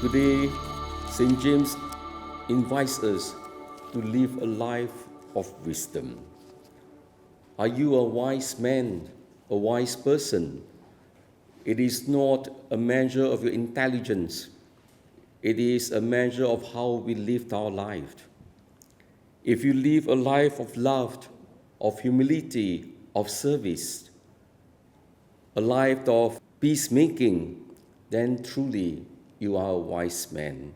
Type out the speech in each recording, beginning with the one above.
Today, St. James invites us to live a life of wisdom. Are you a wise man, a wise person? It is not a measure of your intelligence. It is a measure of how we lived our life. If you live a life of love, of humility, of service, a life of peacemaking, then truly you are a wise man.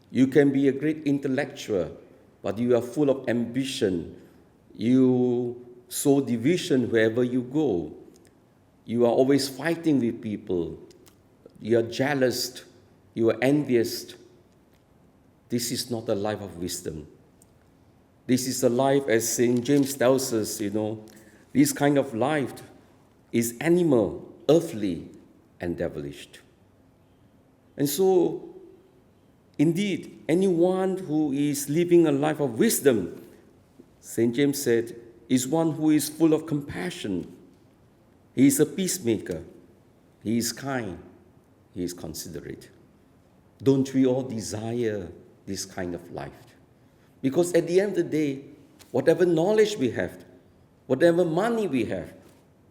You can be a great intellectual, but you are full of ambition. You sow division wherever you go. You are always fighting with people. You are jealous. You are envious. This is not a life of wisdom. This is a life, as St. James tells us, this kind of life is animal, earthly, and devilish. And so, indeed, anyone who is living a life of wisdom, St. James said, is one who is full of compassion. He is a peacemaker. He is kind. He is considerate. Don't we all desire this kind of life? Because at the end of the day, whatever knowledge we have, whatever money we have,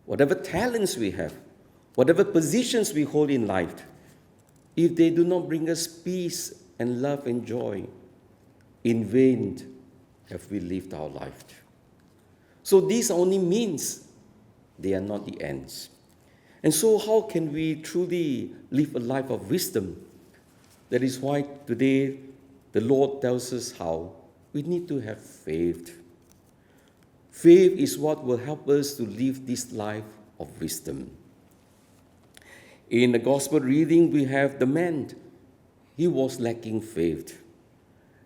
whatever talents we have, whatever positions we hold in life, if they do not bring us peace and love and joy, in vain have we lived our life. So these only means, they are not the ends. And so how can we truly live a life of wisdom? That is why today the Lord tells us how we need to have faith. Faith is what will help us to live this life of wisdom. In the gospel reading, we have the man. He was lacking faith.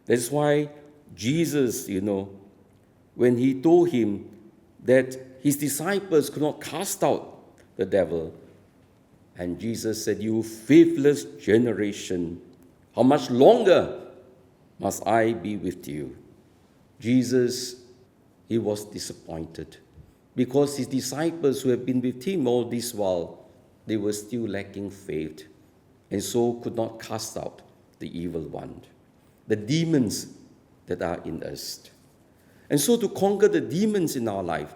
That's why Jesus, when he told him that his disciples could not cast out the devil, and Jesus said, "You faithless generation, how much longer must I be with you?" Jesus, he was disappointed because his disciples who have been with him all this while, they were still lacking faith and so could not cast out the evil one, the demons that are in us. And so to conquer the demons in our life,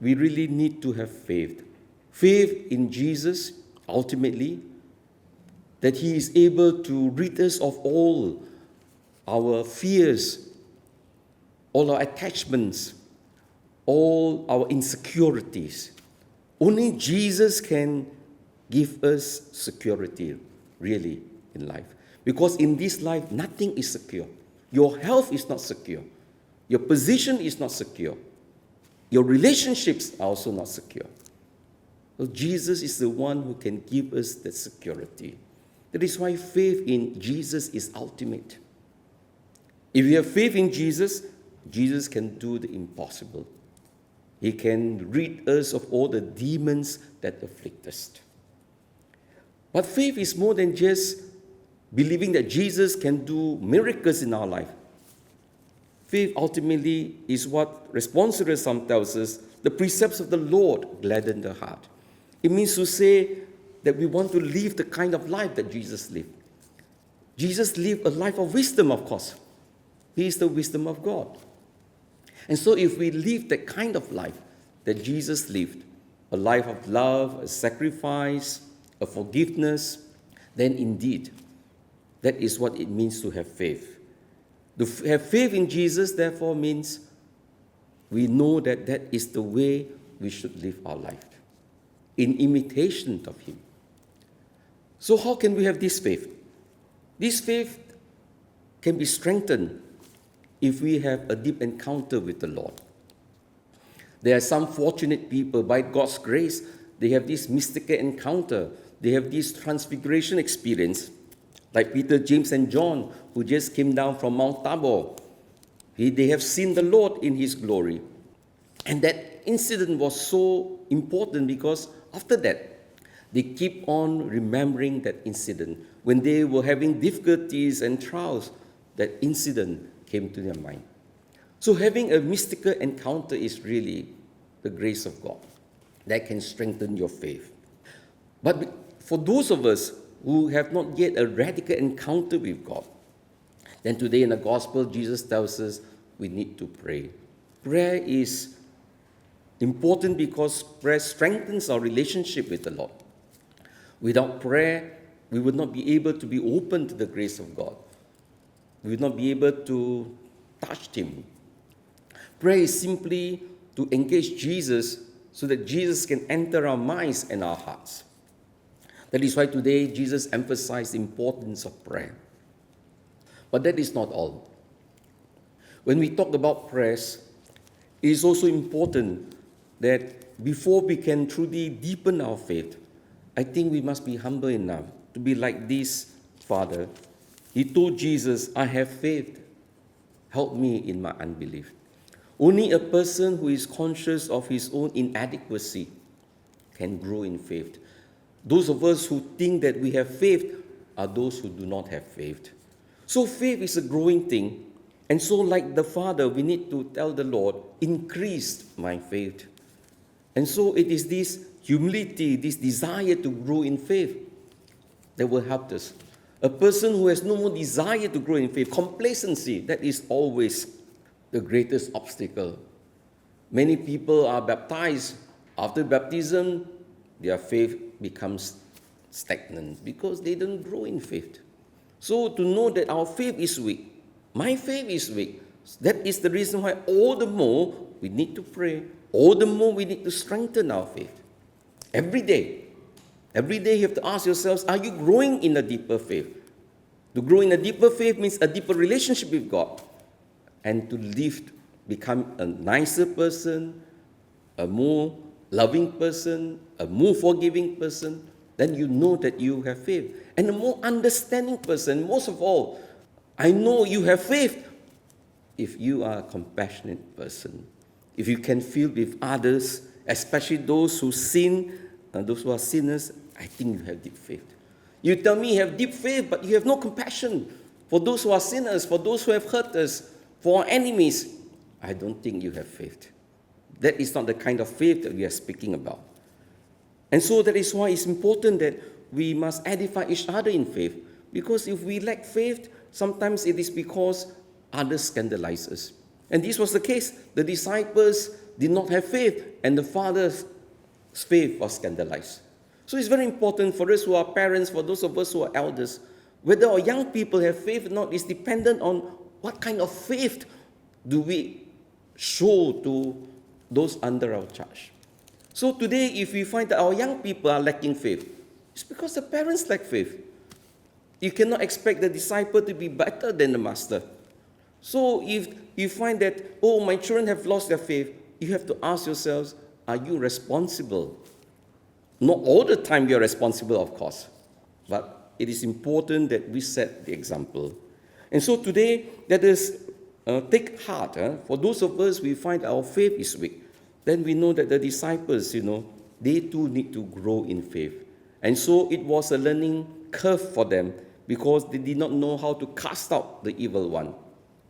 we really need to have faith. Faith in Jesus, ultimately, that he is able to rid us of all our fears, all our attachments, all our insecurities. Only Jesus can give us security, really, in life. Because in this life, nothing is secure. Your health is not secure. Your position is not secure. Your relationships are also not secure. So Jesus is the one who can give us that security. That is why faith in Jesus is ultimate. If we have faith in Jesus, Jesus can do the impossible. He can rid us of all the demons that afflict us. But faith is more than just believing that Jesus can do miracles in our life. Faith ultimately is what Responsorial Psalm tells us, the precepts of the Lord gladden the heart. It means to say that we want to live the kind of life that Jesus lived. Jesus lived a life of wisdom, of course. He is the wisdom of God. And so if we live that kind of life that Jesus lived, a life of love, a sacrifice, a forgiveness, then indeed, that is what it means to have faith. To have faith in Jesus, therefore, means we know that that is the way we should live our life, in imitation of him. So how can we have this faith? This faith can be strengthened if we have a deep encounter with the Lord. There are some fortunate people, by God's grace, they have this mystical encounter. They have this transfiguration experience, like Peter, James, and John, who just came down from Mount Tabor. They have seen the Lord in his glory. And that incident was so important because after that, they keep on remembering that incident. When they were having difficulties and trials, that incident came to their mind. So having a mystical encounter is really the grace of God that can strengthen your faith. But for those of us who have not yet a radical encounter with God. Then today in the gospel, Jesus tells us we need to pray. Prayer is important because prayer strengthens our relationship with the Lord. Without prayer, we would not be able to be open to the grace of God. We would not be able to touch Him. Prayer is simply to engage Jesus so that Jesus can enter our minds and our hearts. That is why today Jesus emphasized the importance of prayer. But that is not all. When we talk about prayers, it is also important that before we can truly deepen our faith, I think we must be humble enough to be like this father. He told Jesus, I have faith. Help me in my unbelief. Only a person who is conscious of his own inadequacy can grow in faith. Those of us who think that we have faith are those who do not have faith. So faith is a growing thing. And so like the Father, we need to tell the Lord, increase my faith. And so it is this humility, this desire to grow in faith that will help us. A person who has no more desire to grow in faith, complacency, that is always the greatest obstacle. Many people are baptized. After baptism, their faith becomes stagnant because they don't grow in faith. So to know that our faith is weak, my faith is weak, that is the reason why all the more we need to pray, all the more we need to strengthen our faith. Every day you have to ask yourselves, are you growing in a deeper faith? To grow in a deeper faith means a deeper relationship with God. And to live, become a nicer person, a more loving person, a more forgiving person, then you know that you have faith. And a more understanding person, most of all, I know you have faith if you are a compassionate person. If you can feel with others, especially those who sin, those who are sinners, I think you have deep faith. You tell me you have deep faith, but you have no compassion for those who are sinners, for those who have hurt us, for our enemies. I don't think you have faith. That is not the kind of faith that we are speaking about. And so that is why it's important that we must edify each other in faith. Because if we lack faith, sometimes it is because others scandalize us. And this was the case. The disciples did not have faith, and the Father's faith was scandalized. So it's very important for us who are parents, for those of us who are elders, whether our young people have faith or not is dependent on what kind of faith do we show to those under our charge. So today, if we find that our young people are lacking faith, it's because the parents lack faith. You cannot expect the disciple to be better than the master. So if you find that, oh, my children have lost their faith, you have to ask yourselves, are you responsible? Not all the time you are responsible, of course, but it is important that we set the example. And so today, let us take heart. For those of us, we find our faith is weak. Then we know that the disciples, they too need to grow in faith. And so it was a learning curve for them because they did not know how to cast out the evil one.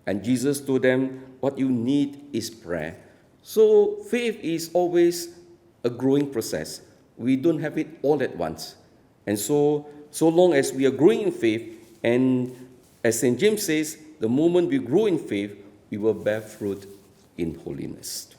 And Jesus told them, what you need is prayer. So faith is always a growing process. We don't have it all at once. And so long as we are growing in faith, and as St. James says, the moment we grow in faith, we will bear fruit in holiness.